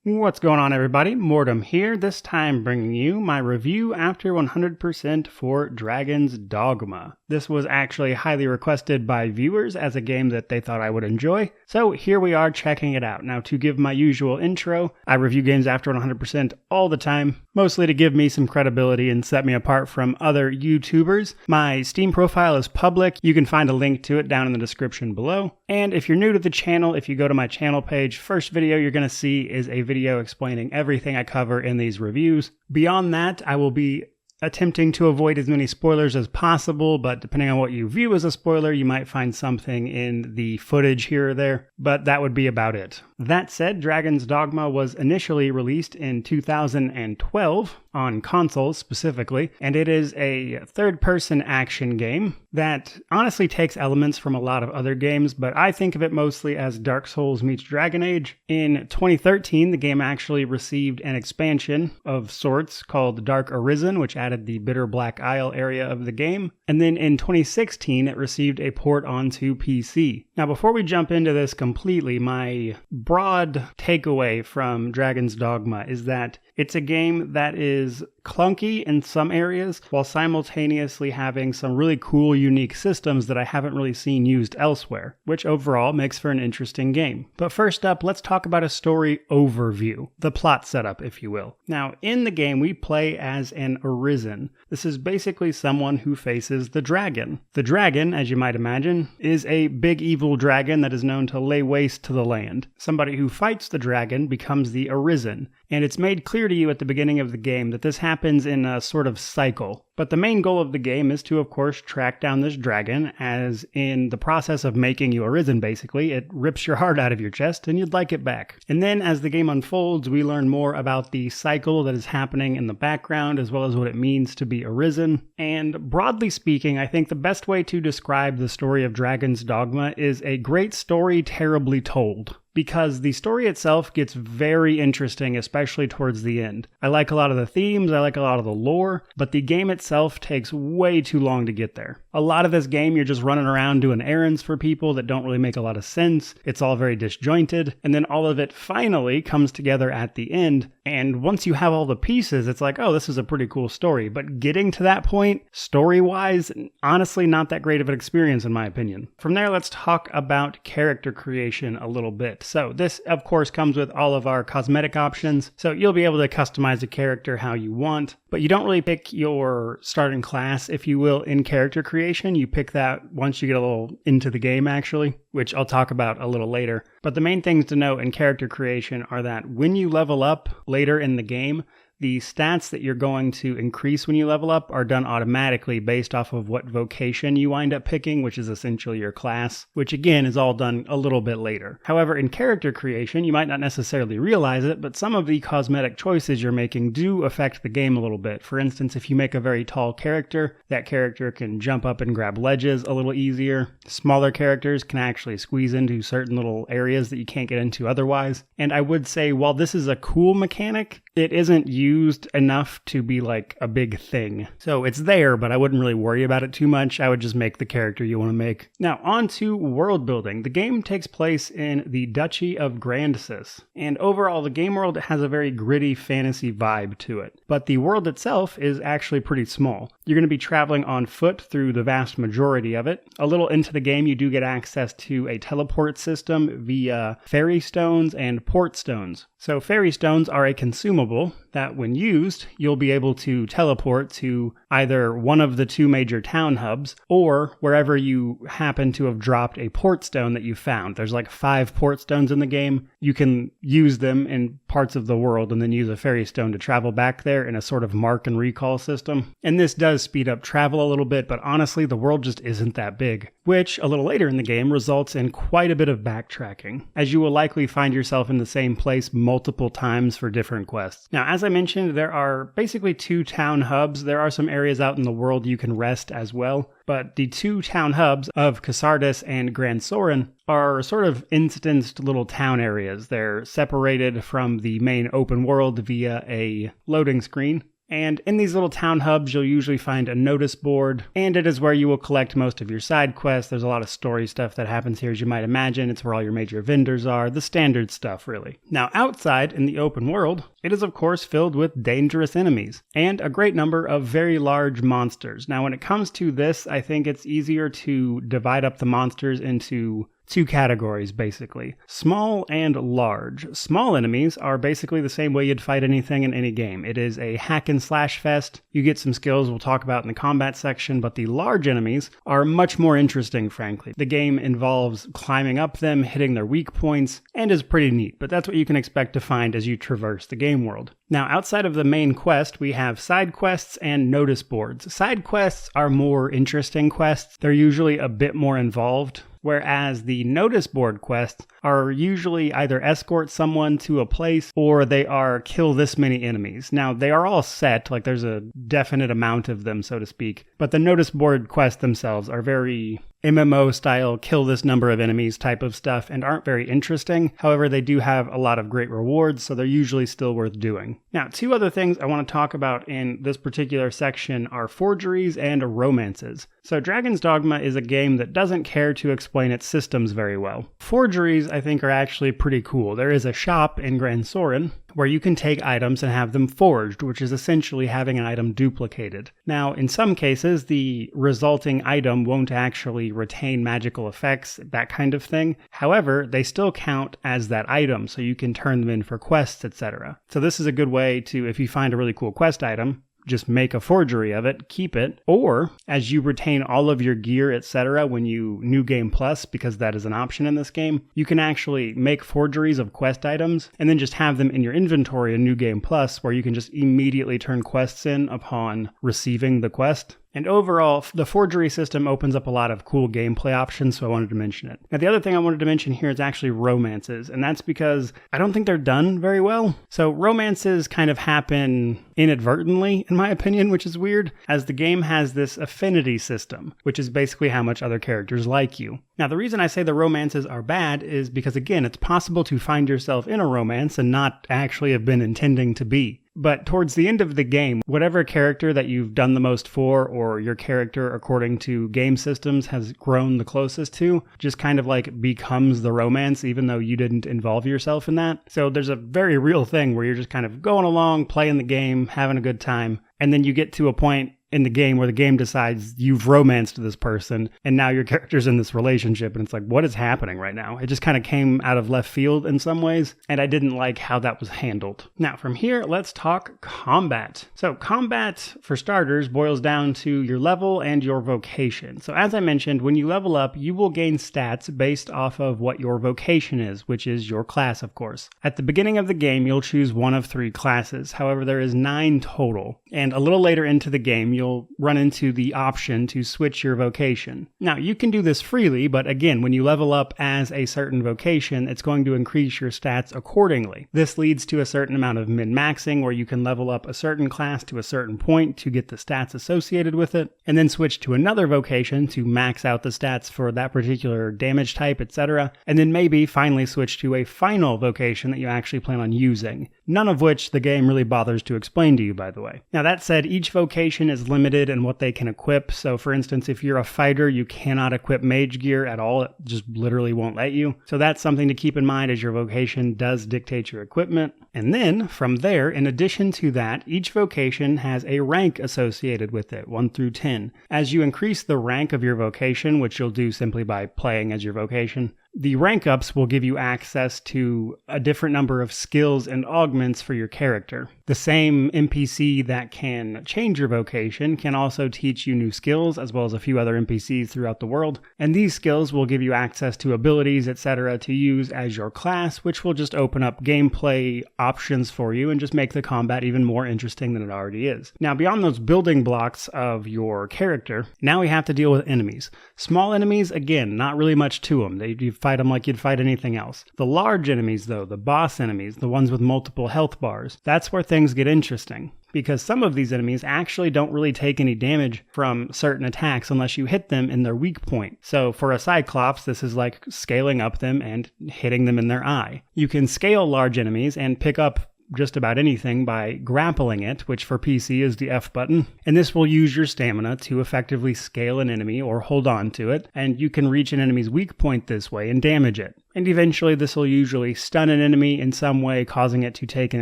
What's going on, everybody? Mortem here, this time bringing you my review after 100% for Dragon's Dogma. This was actually highly requested by viewers as a game that they thought I would enjoy, so here we are checking it out. Now, to give my usual intro, I review games after 100% all the time, mostly to give me some credibility and set me apart from other YouTubers. My Steam profile is public. You can find a link to it down in the description below. And if you're new to the channel, if you go to my channel page, first video you're going to see is a video explaining everything I cover in these reviews. Beyond that, I will be attempting to avoid as many spoilers as possible, but depending on what you view as a spoiler, you might find something in the footage here or there, but that would be about it. That said, Dragon's Dogma was initially released in 2012 on consoles specifically, and it is a third-person action game that honestly takes elements from a lot of other games, but I think of it mostly as Dark Souls meets Dragon Age. In 2013, the game actually received an expansion of sorts called Dark Arisen, which added the Bitterblack Isle area of the game, and then in 2016, it received a port onto PC. Now, before we jump into this completely, my broad takeaway from Dragon's Dogma is that it's a game that is clunky in some areas while simultaneously having some really cool, unique systems that I haven't really seen used elsewhere, which overall makes for an interesting game. But first up, let's talk about a story overview, the plot setup, if you will. Now, in the game, we play as an Arisen. This is basically someone who faces the dragon. The dragon, as you might imagine, is a big evil dragon that is known to lay waste to the land. Somebody who fights the dragon becomes the Arisen, and it's made clear to you at the beginning of the game that this happens in a sort of cycle. But the main goal of the game is to, of course, track down this dragon, as in the process of making you Arisen, basically, it rips your heart out of your chest and you'd like it back. And then as the game unfolds, we learn more about the cycle that is happening in the background, as well as what it means to be Arisen. And broadly speaking, I think the best way to describe the story of Dragon's Dogma is a great story terribly told. Because the story itself gets very interesting, especially towards the end. I like a lot of the themes, I like a lot of the lore, but the game itself takes way too long to get there. A lot of this game, you're just running around doing errands for people that don't really make a lot of sense. It's all very disjointed, and then all of it finally comes together at the end. And once you have all the pieces, it's like, oh, this is a pretty cool story. But getting to that point, story-wise, honestly, not that great of an experience in my opinion. From there, let's talk about character creation a little bit. So this, of course, comes with all of our cosmetic options. So you'll be able to customize a character how you want, but you don't really pick your starting class, if you will, in character creation. You pick that once you get a little into the game, actually, which I'll talk about a little later. But the main things to note in character creation are that when you level up later in the game, the stats that you're going to increase when you level up are done automatically based off of what vocation you wind up picking, which is essentially your class, which again is all done a little bit later. However, in character creation, you might not necessarily realize it, but some of the cosmetic choices you're making do affect the game a little bit. For instance, if you make a very tall character, that character can jump up and grab ledges a little easier. Smaller characters can actually squeeze into certain little areas that you can't get into otherwise. And I would say, while this is a cool mechanic, it isn't used enough to be like a big thing. So it's there, but I wouldn't really worry about it too much. I would just make the character you want to make. Now, on to world building. The game takes place in the Duchy of Grandsis, and overall the game world has a very gritty fantasy vibe to it. But the world itself is actually pretty small. You're going to be traveling on foot through the vast majority of it. A little into the game, you do get access to a teleport system via fairy stones and port stones. So fairy stones are a consumable that when used, you'll be able to teleport to either one of the two major town hubs or wherever you happen to have dropped a port stone that you found. There's like 5 port stones in the game. You can use them in parts of the world and then use a fairy stone to travel back there in a sort of mark and recall system. And this does speed up travel a little bit, but honestly, the world just isn't that big, which a little later in the game results in quite a bit of backtracking, as you will likely find yourself in the same place multiple times for different quests. Now, as I mentioned, there are basically 2 town hubs. There are some areas out in the world you can rest as well, but the 2 town hubs of Casardis and Grand Soren are sort of instanced little town areas. They're separated from the main open world via a loading screen. And in these little town hubs, you'll usually find a notice board, and it is where you will collect most of your side quests. There's a lot of story stuff that happens here, as you might imagine. It's where all your major vendors are, the standard stuff, really. Now, outside in the open world, it is of course filled with dangerous enemies, and a great number of very large monsters. Now, when it comes to this, I think it's easier to divide up the monsters into two categories, basically. Small and large. Small enemies are basically the same way you'd fight anything in any game. It is a hack and slash fest. You get some skills we'll talk about in the combat section, but the large enemies are much more interesting, frankly. The game involves climbing up them, hitting their weak points, and is pretty neat, but that's what you can expect to find as you traverse the game world. Now, outside of the main quest, we have side quests and notice boards. Side quests are more interesting quests. They're usually a bit more involved, whereas the notice board quests are usually either escort someone to a place or they are kill this many enemies. Now, they are all set, like there's a definite amount of them, so to speak, but the notice board quests themselves are very MMO style, kill this number of enemies type of stuff, and aren't very interesting. However, they do have a lot of great rewards, so they're usually still worth doing. Now, two other things I want to talk about in this particular section are forgeries and romances. So Dragon's Dogma is a game that doesn't care to explain its systems very well. Forgeries, I think, are actually pretty cool. There is a shop in Gran Soren where you can take items and have them forged, which is essentially having an item duplicated. Now, in some cases, the resulting item won't actually retain magical effects, that kind of thing. However, they still count as that item, so you can turn them in for quests, etc. So this is a good way to, if you find a really cool quest item, just make a forgery of it, keep it, or as you retain all of your gear, etc. when you New Game Plus, because that is an option in this game, you can actually make forgeries of quest items and then just have them in your inventory in New Game Plus, where you can just immediately turn quests in upon receiving the quest. And overall, the forgery system opens up a lot of cool gameplay options, so I wanted to mention it. Now, the other thing I wanted to mention here is actually romances, and that's because I don't think they're done very well. So romances kind of happen inadvertently, in my opinion, which is weird, as the game has this affinity system, which is basically how much other characters like you. Now, the reason I say the romances are bad is because, again, it's possible to find yourself in a romance and not actually have been intending to be. But towards the end of the game, whatever character that you've done the most for, or your character, according to game systems, has grown the closest to, just kind of like becomes the romance, even though you didn't involve yourself in that. So there's a very real thing where you're just kind of going along, playing the game, having a good time, and then you get to a point in the game where the game decides you've romanced this person and now your character's in this relationship, and it's like, what is happening right now? It just kind of came out of left field in some ways, and I didn't like how that was handled. Now, from here, let's talk combat. So combat, for starters, boils down to your level and your vocation. So as I mentioned, when you level up, you will gain stats based off of what your vocation is, which is your class, of course. At the beginning of the game, you'll choose one of 3 classes. However, there is 9 total, and a little later into the game, you'll run into the option to switch your vocation. Now, you can do this freely, but again, when you level up as a certain vocation, it's going to increase your stats accordingly. This leads to a certain amount of min-maxing, where you can level up a certain class to a certain point to get the stats associated with it, and then switch to another vocation to max out the stats for that particular damage type, etc., and then maybe finally switch to a final vocation that you actually plan on using. None of which the game really bothers to explain to you, by the way. Now, that said, each vocation is limited in what they can equip. So for instance, if you're a fighter, you cannot equip mage gear at all. It just literally won't let you. So that's something to keep in mind, as your vocation does dictate your equipment. And then from there, in addition to that, each vocation has a rank associated with it, 1 through 10. As you increase the rank of your vocation, which you'll do simply by playing as your vocation, the rank ups will give you access to a different number of skills and augments for your character. The same NPC that can change your vocation can also teach you new skills, as well as a few other NPCs throughout the world. And these skills will give you access to abilities, etc. to use as your class, which will just open up gameplay options for you and just make the combat even more interesting than it already is. Now, beyond those building blocks of your character, now we have to deal with enemies. Small enemies, again, not really much to them. You fight them like you'd fight anything else. The large enemies, though, the boss enemies, the ones with multiple health bars, that's where things get interesting. Because some of these enemies actually don't really take any damage from certain attacks unless you hit them in their weak point. So for a Cyclops, this is like scaling up them and hitting them in their eye. You can scale large enemies and pick up just about anything by grappling it, which for PC is the F button. And this will use your stamina to effectively scale an enemy or hold on to it, and you can reach an enemy's weak point this way and damage it. And eventually this will usually stun an enemy in some way, causing it to take an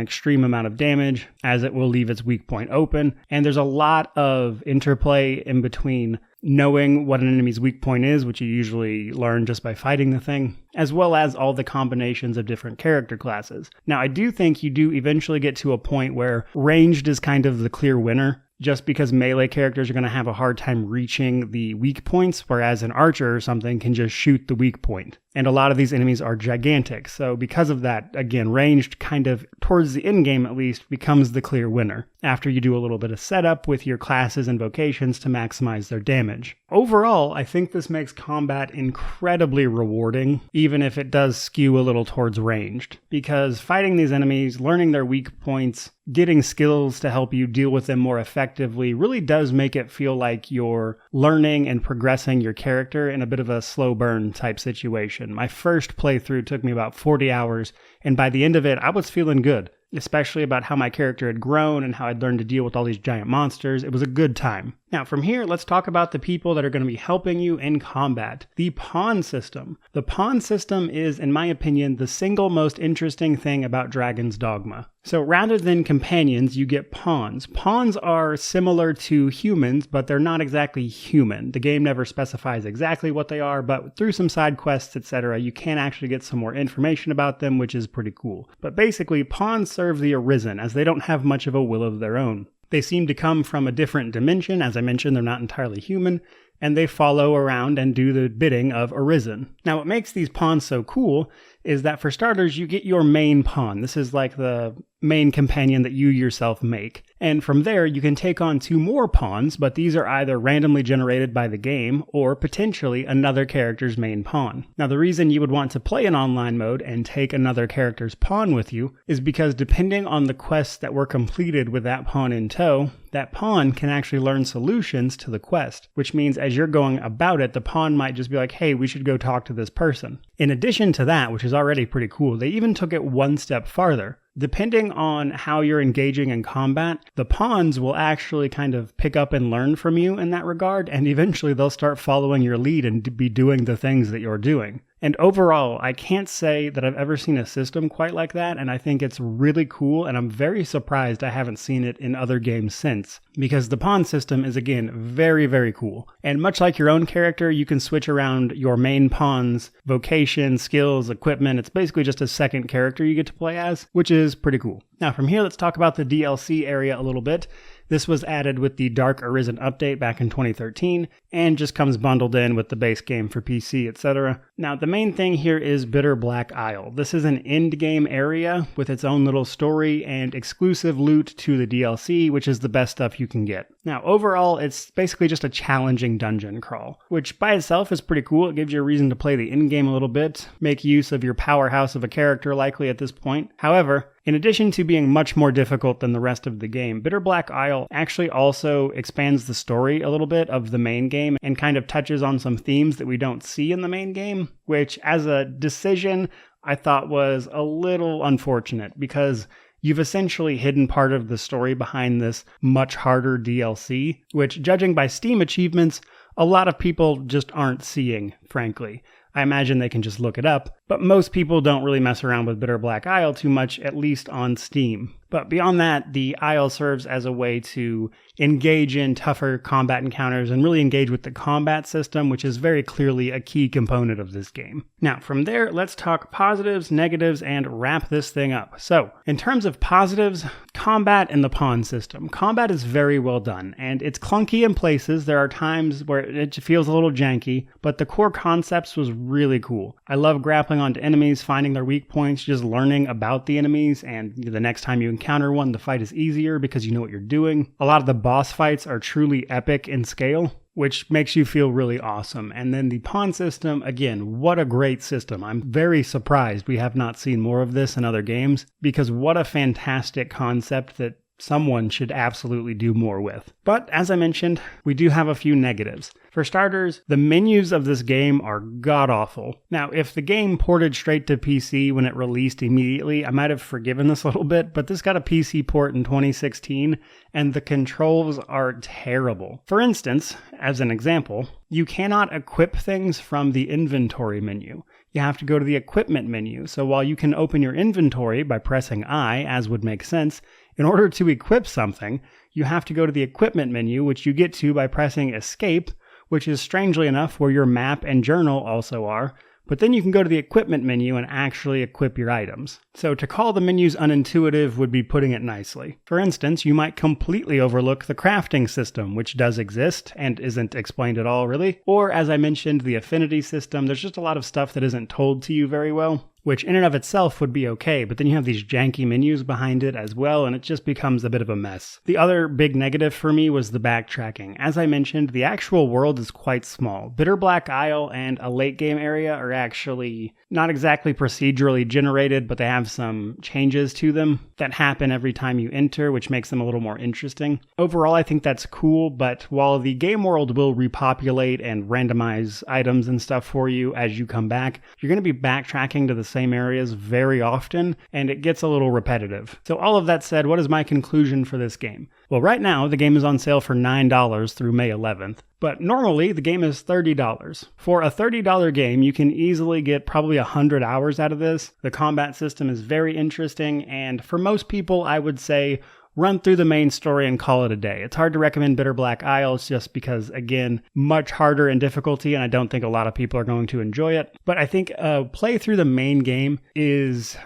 extreme amount of damage, as it will leave its weak point open. And there's a lot of interplay in between knowing what an enemy's weak point is, which you usually learn just by fighting the thing, as well as all the combinations of different character classes. Now, I do think you do eventually get to a point where ranged is kind of the clear winner, just because melee characters are going to have a hard time reaching the weak points, whereas an archer or something can just shoot the weak point. And a lot of these enemies are gigantic, so because of that, again, ranged kind of, towards the end game at least, becomes the clear winner, after you do a little bit of setup with your classes and vocations to maximize their damage. Overall, I think this makes combat incredibly rewarding, even if it does skew a little towards ranged, because fighting these enemies, learning their weak points, getting skills to help you deal with them more effectively really does make it feel like you're learning and progressing your character in a bit of a slow burn type situation. My first playthrough took me about 40 hours, and by the end of it, I was feeling good, especially about how my character had grown and how I'd learned to deal with all these giant monsters. It was a good time. Now, from here, let's talk about the people that are going to be helping you in combat. The pawn system. The pawn system is, in my opinion, the single most interesting thing about Dragon's Dogma. So rather than companions, you get pawns. Pawns are similar to humans, but they're not exactly human. The game never specifies exactly what they are, but through some side quests, etc., you can actually get some more information about them, which is pretty cool. But basically, pawns serve the Arisen, as they don't have much of a will of their own. They seem to come from a different dimension. As I mentioned, they're not entirely human, and they follow around and do the bidding of Arisen. Now, what makes these pawns so cool is that for starters, you get your main pawn. This is like the main companion that you yourself make. And from there, you can take on 2 more pawns, but these are either randomly generated by the game or potentially another character's main pawn. Now, the reason you would want to play in online mode and take another character's pawn with you is because depending on the quests that were completed with that pawn in tow, that pawn can actually learn solutions to the quest, which means as you're going about it, the pawn might just be like, hey, we should go talk to this person. In addition to that, which is already pretty cool, they even took it one step farther. Depending on how you're engaging in combat, the pawns will actually kind of pick up and learn from you in that regard, and eventually they'll start following your lead and be doing the things that you're doing. And overall, I can't say that I've ever seen a system quite like that, and I think it's really cool, and I'm very surprised I haven't seen it in other games since, because the pawn system is, again, very, very cool. And much like your own character, you can switch around your main pawn's vocation, skills, equipment. It's basically just a second character you get to play as, which is pretty cool. Now, from here, let's talk about the DLC area a little bit. This was added with the Dark Arisen update back in 2013, and just comes bundled in with the base game for PC, etc. Now, the main thing here is Bitterblack Isle. This is an end-game area with its own little story and exclusive loot to the DLC, which is the best stuff you can get. Now, overall, it's basically just a challenging dungeon crawl, which by itself is pretty cool. It gives you a reason to play the end-game a little bit, make use of your powerhouse of a character likely at this point. However, in addition to being much more difficult than the rest of the game, Bitterblack Isle actually also expands the story a little bit of the main game and kind of touches on some themes that we don't see in the main game, which as a decision I thought was a little unfortunate because you've essentially hidden part of the story behind this much harder DLC, which, judging by Steam achievements, a lot of people just aren't seeing, frankly. I imagine they can just look it up, but most people don't really mess around with Bitterblack Isle too much, at least on Steam. But beyond that, the Isle serves as a way to engage in tougher combat encounters and really engage with the combat system, which is very clearly a key component of this game. Now, from there, let's talk positives, negatives, and wrap this thing up. So, in terms of positives, combat and the pawn system. Combat is very well done, and it's clunky in places. There are times where it feels a little janky, but the core concepts was really cool. I love grappling onto enemies, finding their weak points, just learning about the enemies, and the next time you encounter one, the fight is easier because you know what you're doing. A lot of the boss fights are truly epic in scale, which makes you feel really awesome. And then the pawn system, again, what a great system. I'm very surprised we have not seen more of this in other games, because what a fantastic concept that someone should absolutely do more with. But as I mentioned, we do have a few negatives. For starters, the menus of this game are god-awful. Now, if the game ported straight to PC when it released immediately, I might have forgiven this a little bit, but this got a PC port in 2016, and the controls are terrible. For instance, as an example, you cannot equip things from the inventory menu. You have to go to the equipment menu. So while you can open your inventory by pressing I, as would make sense, in order to equip something, you have to go to the equipment menu, which you get to by pressing escape, which is strangely enough where your map and journal also are, but then you can go to the equipment menu and actually equip your items. So to call the menus unintuitive would be putting it nicely. For instance, you might completely overlook the crafting system, which does exist and isn't explained at all really. Or as I mentioned, the affinity system, there's just a lot of stuff that isn't told to you very well, which in and of itself would be okay, but then you have these janky menus behind it as well, and it just becomes a bit of a mess. The other big negative for me was the backtracking. As I mentioned, the actual world is quite small. Bitterblack Isle and a late game area are actually not exactly procedurally generated, but they have some changes to them that happen every time you enter, which makes them a little more interesting. Overall, I think that's cool, but while the game world will repopulate and randomize items and stuff for you as you come back, you're going to be backtracking to the same areas very often, and it gets a little repetitive. So all of that said, what is my conclusion for this game? Well, right now, the game is on sale for $9 through May 11th, but normally the game is $30. For a $30 game, you can easily get probably 100 hours out of this. The combat system is very interesting, and for most people, I would say run through the main story and call it a day. It's hard to recommend Bitterblack Isle just because, again, much harder in difficulty, and I don't think a lot of people are going to enjoy it. But I think play through the main game is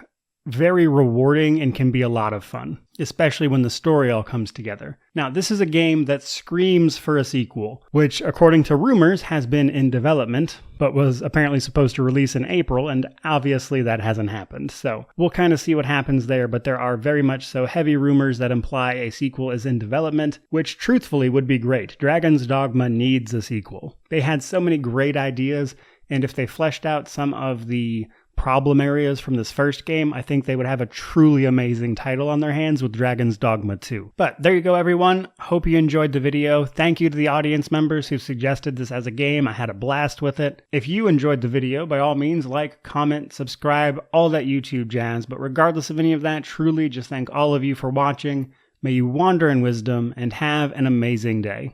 very rewarding and can be a lot of fun, especially when the story all comes together. Now, this is a game that screams for a sequel, which, according to rumors, has been in development, but was apparently supposed to release in April, and obviously that hasn't happened. So we'll kind of see what happens there, but there are very much so heavy rumors that imply a sequel is in development, which truthfully would be great. Dragon's Dogma needs a sequel. They had so many great ideas, and if they fleshed out some of the problem areas from this first game, I think they would have a truly amazing title on their hands with Dragon's Dogma 2. But there you go, everyone. Hope you enjoyed the video. Thank you to the audience members who suggested this as a game. I had a blast with it. If you enjoyed the video, by all means, like, comment, subscribe, all that YouTube jazz. But regardless of any of that, truly just thank all of you for watching. May you wander in wisdom and have an amazing day.